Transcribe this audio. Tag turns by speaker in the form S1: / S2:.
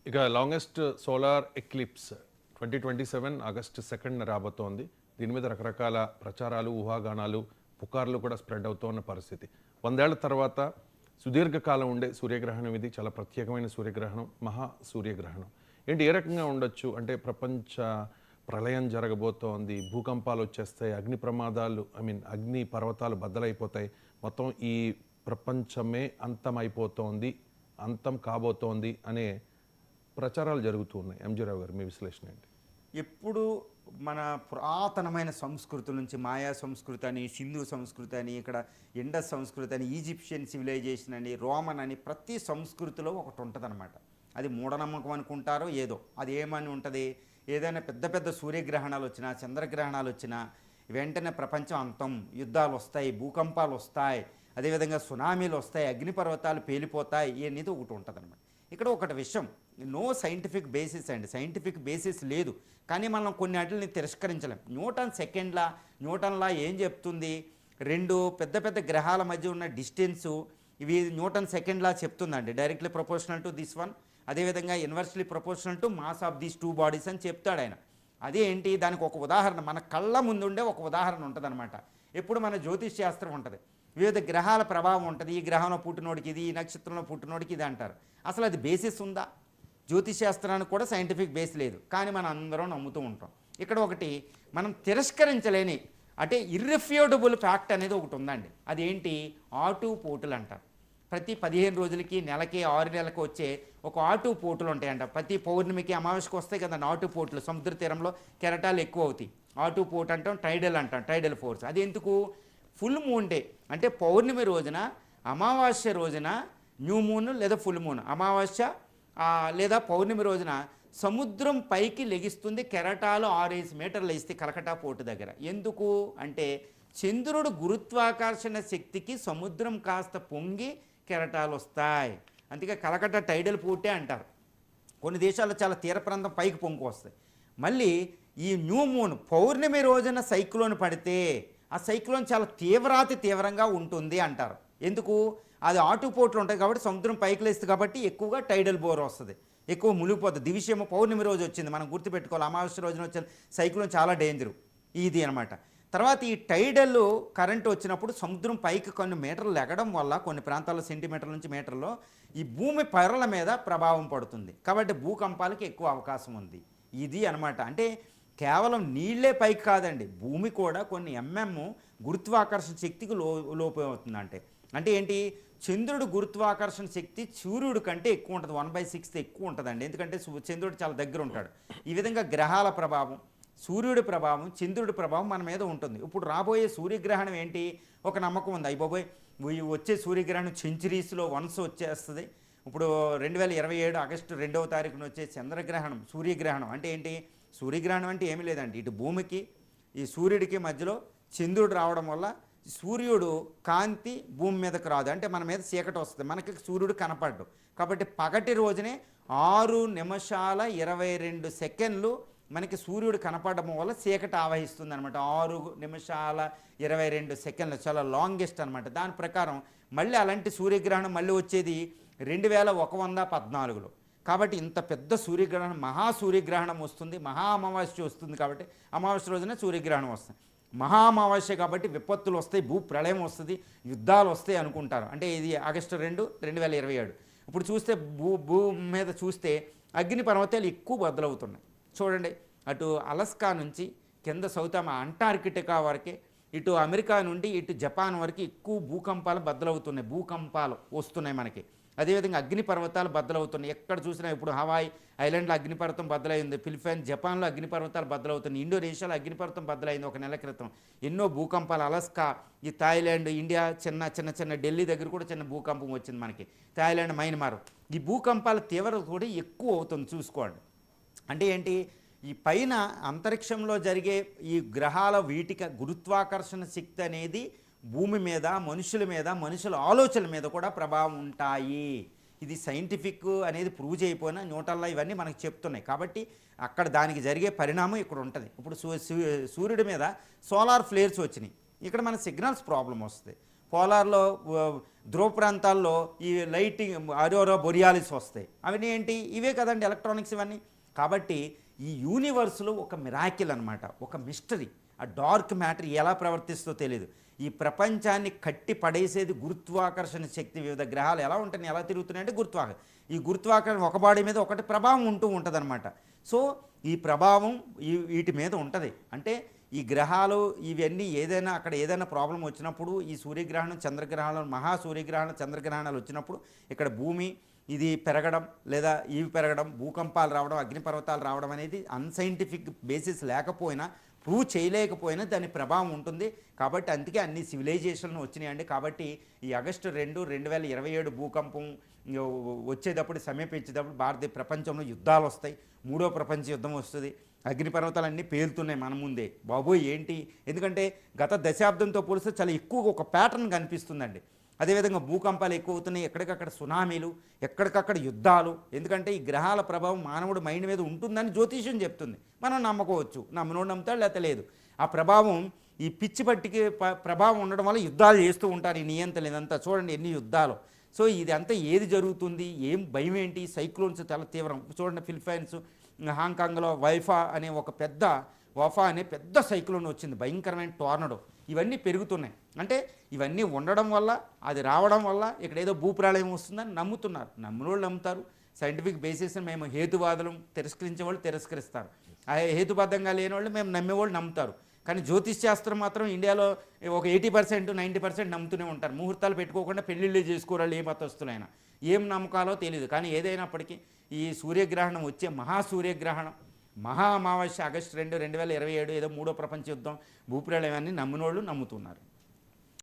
S1: ఇక longest solar eclipse 2027 August 2న రాబోతోంది. దీని మీద రకరకాల ప్రచారాలు, ఊహాగానాలు, పుకార్లు కూడా స్ప్రెడ్ అవుతున్న పరిస్థితి. 100 ఏళ్ల తర్వాత సుదీర్ఘకాలం ఉండే సూర్యగ్రహణం ఇది. చాలా ప్రత్యేకమైన సూర్యగ్రహణం, మహా సూర్యగ్రహణం. ఏంటి, ఏ రకంగా ఉండొచ్చు అంటే, ప్రపంచ ప్రళయం జరగబోతోంది, భూకంపాలు వచ్చేస్తాయి, అగ్ని ప్రమాదాలు అగ్ని పర్వతాలు బద్దలైపోతాయి, మొత్తం ఈ ప్రపంచమే అంతమైపోతోంది, అంతం కాబోతోంది అనే ప్రచారాలు జరుగుతూ ఉన్నాయి. ఎంజీ రావు గారు, మీ విశ్లేషణ ఏంటి?
S2: ఎప్పుడు మన పురాతనమైన సంస్కృతుల నుంచి మాయా సంస్కృతి అని, సింధు సంస్కృతి అని, ఇక్కడ ఇండస్ సంస్కృతి అని, ఈజిప్షియన్ సివిలైజేషన్ అని, రోమన్ అని, ప్రతి సంస్కృతిలో ఒకటి ఉంటుంది అనమాట. అది మూఢనమ్మకం అనుకుంటారో ఏదో, అది ఏమని ఉంటుంది, ఏదైనా పెద్ద పెద్ద సూర్యగ్రహణాలు వచ్చినా, చంద్రగ్రహణాలు వచ్చినా వెంటనే ప్రపంచం అంతం, యుద్ధాలు వస్తాయి, భూకంపాలు వస్తాయి, అదేవిధంగా సునామీలు వస్తాయి, అగ్నిపర్వతాలు పేలిపోతాయి అనేది ఒకటి ఉంటుంది అనమాట. ఇక్కడ ఒకటి విషయం, నో సైంటిఫిక్ బేసిస్ అండి, సైంటిఫిక్ బేసిస్ లేదు. కానీ మనం కొన్ని వాటిని తిరస్కరించలేం. న్యూటన్లా ఏం చెప్తుంది, రెండు పెద్ద పెద్ద గ్రహాల మధ్య ఉన్న డిస్టెన్సు ఇవి న్యూటన్ సెకండ్ లా చెప్తుందండి, directly proportional to this one, అదేవిధంగా inversely proportional to mass of these two bodies అని చెప్తాడు ఆయన. అదేంటి, దానికి ఒక ఉదాహరణ మన కళ్ళ ముందుండే ఒక ఉదాహరణ ఉంటుంది అనమాట. ఎప్పుడు మన జ్యోతిష్ శాస్త్రం ఉంటుంది, వివిధ గ్రహాల ప్రభావం ఉంటుంది, ఈ గ్రహంలో పుట్టినోడికి ఇది, ఈ నక్షత్రంలో పుట్టినోడికి ఇది అంటారు. అసలు అది బేసిస్ ఉందా? జ్యోతిష్ శాస్త్రానికి కూడా సైంటిఫిక్ బేస్ లేదు, కానీ మనం అందరం నమ్ముతూ ఉంటాం. ఇక్కడ ఒకటి మనం తిరస్కరించలేని అంటే ఇర్రిఫ్యూటబుల్ ఫ్యాక్ట్ అనేది ఒకటి ఉందండి. అదేంటి, ఆటుపోటులు అంటారు. ప్రతి 15 రోజులకి, నెలకి, 6 నెలలకు వచ్చే ఒక ఆటుపోటులు ఉంటాయంట. ప్రతి పౌర్ణమికి, అమావాస్యకు వస్తాయి కదా ఆటుపోట్లు, సముద్ర తీరంలో కెరటాలు ఎక్కువ అవుతాయి. ఆటుపోటు అంటాం, టైడల్ ఫోర్స్. అది ఎందుకు, ఫుల్ మూన్ డే అంటే పౌర్ణమి రోజున, అమావాస్య రోజున, న్యూ మూన్ లేదా ఫుల్ మూన్, అమావాస్య లేదా పౌర్ణమి రోజున సముద్రం పైకి లెగిస్తుంది, కెరటాలు 6-5 మీటర్లు ఇస్తే కలకటా పోర్టు దగ్గర. ఎందుకు అంటే చంద్రుడు గురుత్వాకర్షణ శక్తికి సముద్రం కాస్త పొంగి కెరటాలు వస్తాయి, అందుకే కలకటా టైడల్ పోర్టే అంటారు. కొన్ని దేశాల్లో చాలా తీర ప్రాంతం పైకి పొంగు వస్తాయి. మళ్ళీ ఈ న్యూ మూన్ పౌర్ణమి రోజున సైక్లోన్ పడితే ఆ సైక్లోన్ చాలా తీవ్రంగా ఉంటుంది అంటారు. ఎందుకు, అది ఆటుపోట్లు ఉంటాయి కాబట్టి, సముద్రం పైకి లేస్తుంది కాబట్టి ఎక్కువగా టైడల్ బోర్ వస్తుంది, ఎక్కువ మునిగిపోతుంది. దివిషేమో పౌర్ణమి రోజు వచ్చింది, మనం గుర్తుపెట్టుకోవాలి. అమావాస్య రోజున వచ్చిన సైక్లోన్ చాలా డేంజరు ఇది అనమాట. తర్వాత ఈ టైడల్ కరెంట్ వచ్చినప్పుడు సముద్రం పైకి కొన్ని మీటర్లు ఎగడం వల్ల, కొన్ని ప్రాంతాల్లో సెంటీమీటర్ల నుంచి మీటర్లో ఈ భూమి పొరల మీద ప్రభావం పడుతుంది, కాబట్టి భూకంపాలకి ఎక్కువ అవకాశం ఉంది. ఇది అనమాట. అంటే కేవలం నీళ్లే పైకి కాదండి, భూమి కూడా కొన్ని గురుత్వాకర్షణ శక్తికి లోపం అవుతుంది. అంటే ఏంటి, చంద్రుడు గురుత్వాకర్షణ శక్తి సూర్యుడి కంటే ఎక్కువ ఉంటుంది, 1/6 ఎక్కువ ఉంటుందండి. ఎందుకంటే చంద్రుడు చాలా దగ్గర ఉంటాడు. ఈ విధంగా గ్రహాల ప్రభావం, సూర్యుడి ప్రభావం, చంద్రుడి ప్రభావం మన మీద ఉంటుంది. ఇప్పుడు రాబోయే సూర్యగ్రహణం ఏంటి, ఒక నమ్మకం ఉంది, అయిపోయి వచ్చే సూర్యగ్రహణం సెంచురీస్లో వన్స్ వచ్చేస్తుంది. ఇప్పుడు 2027 ఆగస్టు 2వ తారీఖున వచ్చే చంద్రగ్రహణం, సూర్యగ్రహణం అంటే ఏంటి, సూర్యగ్రహణం అంటే ఏమీ లేదండి, ఇటు భూమికి ఈ సూర్యుడికి మధ్యలో చంద్రుడు రావడం వల్ల సూర్యుడు కాంతి భూమి మీదకి రాదు, అంటే మన మీద చీకటి వస్తుంది, మనకి సూర్యుడు కనపడ్డు. కాబట్టి పగటి రోజునే 6 నిమిషాల 22 సెకండ్లు మనకి సూర్యుడు కనపడడం వల్ల చీకటి ఆవహిస్తుంది అనమాట. 6 నిమిషాల 22 సెకండ్లు చాలా లాంగెస్ట్ అనమాట. దాని ప్రకారం మళ్ళీ అలాంటి సూర్యగ్రహణం మళ్ళీ వచ్చేది 2114లో. కాబట్టి ఇంత పెద్ద సూర్యగ్రహణం, మహా సూర్యగ్రహణం వస్తుంది, మహా అమావాస్య వస్తుంది. కాబట్టి అమావాస్య రోజున సూర్యగ్రహణం వస్తుంది, మహా అమావాస్య కాబట్టి విపత్తులు వస్తాయి, భూ ప్రళయం వస్తుంది, యుద్ధాలు వస్తాయి అనుకుంటారు. అంటే ఇది ఆగస్టు 2, 2027. ఇప్పుడు చూస్తే భూమి మీద చూస్తే అగ్ని పర్వతాలు ఎక్కువ బద్దలవుతున్నాయి. చూడండి, అటు అలస్కా నుంచి కింద సౌత్ అంటార్కిటికా వరకే, ఇటు అమెరికా నుండి ఇటు జపాన్ వరకు ఎక్కువ భూకంపాలు బద్దలవుతున్నాయి, భూకంపాలు వస్తున్నాయి మనకి. అదేవిధంగా అగ్నిపర్వతాలు బద్దలవుతున్నాయి, ఎక్కడ చూసినా. ఇప్పుడు హవాయి ఐలాండ్లో అగ్నిపర్వతం బద్దలైంది, ఫిలిప్పైన్స్, జపాన్లో అగ్నిపర్వతాలు బద్దలవుతున్నాయి, ఇండోనేషియాలో అగ్నిపర్వతం బద్దలైంది 1 నెల క్రితం. ఎన్నో భూకంపాలు, అలస్కా, ఈ థాయిలాండ్, ఇండియా, చిన్న ఢిల్లీ దగ్గర కూడా చిన్న భూకంపం వచ్చింది మనకి, థాయిలాండ్, మయన్మార్. ఈ భూకంపాల తీవ్రత కూడా ఎక్కువ అవుతుంది, చూసుకోండి. అంటే ఏంటి, ఈ పైన అంతరిక్షంలో జరిగే ఈ గ్రహాల వీటికి గురుత్వాకర్షణ శక్తి అనేది భూమి మీద, మనుషుల మీద, మనుషుల ఆలోచనల మీద కూడా ప్రభావం ఉంటాయి. ఇది సైంటిఫిక్ అనేది ప్రూవ్ చేయకపోయినా న్యూటన్లో ఇవన్నీ మనకు చెప్తున్నాయి. కాబట్టి అక్కడ దానికి జరిగే పరిణామం ఇక్కడ ఉంటుంది. ఇప్పుడు సూర్యుడి మీద సోలార్ ఫ్లేర్స్ వచ్చినాయి, ఇక్కడ మన సిగ్నల్స్ ప్రాబ్లం వస్తుంది. పోలార్లో ధ్రువ ప్రాంతాల్లో ఈ లైటింగ్ అరోరా బొరియాలిస్ వస్తాయి. అవన్నీ ఏంటి? ఇవే కదండి ఎలక్ట్రానిక్స్ ఇవన్నీ. కాబట్టి ఈ యూనివర్స్లో ఒక మిరాకిల్ అనమాట, ఒక మిస్టరీ. ఆ డార్క్ మ్యాటర్ ఎలా ప్రవర్తిస్తుందో తెలియదు. ఈ ప్రపంచాన్ని కట్టి పడేసేది గురుత్వాకర్షణ శక్తి. వివిధ గ్రహాలు ఎలా ఉంటాయి, ఎలా తిరుగుతున్నాయంటే ఈ గురుత్వాకర్షణ ఒక బాడీ మీద ఒకటి ప్రభావం ఉంటుంది అనమాట. సో ఈ ప్రభావం వీటి మీద ఉంటుంది. అంటే ఈ గ్రహాలు ఇవన్నీ ఏదైనా అక్కడ ఏదైనా ప్రాబ్లం వచ్చినప్పుడు, ఈ సూర్యగ్రహణం చంద్రగ్రహణం మహా సూర్యగ్రహణం చంద్రగ్రహణాలు వచ్చినప్పుడు ఇక్కడ భూమి ఇది పెరగడం లేదా ఇవి పెరగడం, భూకంపాలు రావడం, అగ్నిపర్వతాలు రావడం అనేది అన్సైంటిఫిక్ బేసిస్ లేకపోయినా, ప్రూవ్ చేయలేకపోయినా దాని ప్రభావం ఉంటుంది. కాబట్టి అందుకే అన్ని సివిలైజేషన్లు వచ్చినాయండి. కాబట్టి ఈ ఆగస్టు 2, 2027 భూకంపం వచ్చేటప్పుడు సమీపించేటప్పుడు భారతీయ ప్రపంచంలో యుద్ధాలు వస్తాయి. 3వ ప్రపంచ యుద్ధం వస్తుంది. అగ్నిపర్వతాలన్నీ పేలుతున్నాయి మన ముందే. బాబోయ్ ఏంటి? ఎందుకంటే గత దశాబ్దంతో పోలిస్తే చాలా ఎక్కువగా ఒక ప్యాటర్న్ కనిపిస్తుందండి. అదేవిధంగా భూకంపాలు ఎక్కువ అవుతున్నాయి, ఎక్కడికక్కడ సునామీలు, ఎక్కడికక్కడ యుద్ధాలు. ఎందుకంటే ఈ గ్రహాల ప్రభావం మానవుడి మైండ్ మీద ఉంటుందని జ్యోతిష్యం చెప్తుంది. మనం నమ్మకోవచ్చు, నమ్మనోడు నమ్ముతాడు లేకపోతే లేదు. ఆ ప్రభావం ఈ పిచ్చి పట్టికి ప్రభావం ఉండడం వల్ల యుద్ధాలు చేస్తూ ఉంటారు. ఈ నియంత్రణ ఇదంతా చూడండి ఎన్ని యుద్ధాలు. సో ఇదంతా ఏది జరుగుతుంది, ఏం భయం ఏంటి? సైక్లోన్స్ చాలా తీవ్రం. చూడండి ఫిలిప్పైన్స్, హాంకాంగ్లో వఫా అనే పెద్ద సైక్లోన్ వచ్చింది, భయంకరమైన టోర్నడో. ఇవన్నీ పెరుగుతున్నాయి. అంటే ఇవన్నీ ఉండడం వల్ల, అది రావడం వల్ల ఇక్కడ ఏదో భూప్రళయం వస్తుందని నమ్ముతున్నారు. నమ్మినోళ్ళు నమ్ముతారు. సైంటిఫిక్ బేసిస్ మేము హేతువాదులు తిరస్కరించే వాళ్ళు తిరస్కరిస్తారు. ఆ హేతుబద్ధంగా లేని వాళ్ళు మేము నమ్మేవాళ్ళు నమ్ముతారు. కానీ జ్యోతిష్ శాస్త్రం మాత్రం ఇండియాలో ఒక 80%, 90% నమ్ముతూనే ఉంటారు. ముహూర్తాలు పెట్టుకోకుండా పెళ్ళిళ్ళు చేసుకోవాలి ఏ మతస్థులైనా. ఏం నమ్మకాలో తెలియదు. కానీ ఏదైనప్పటికీ ఈ సూర్యగ్రహణం వచ్చే మహాసూర్యగ్రహణం, మహా అమావాస్య ఆగస్టు 2, 2027 ఏదో 3వ ప్రపంచ యుద్ధం, భూప్రళయాన్ని నమ్మినోళ్ళు నమ్ముతున్నారు.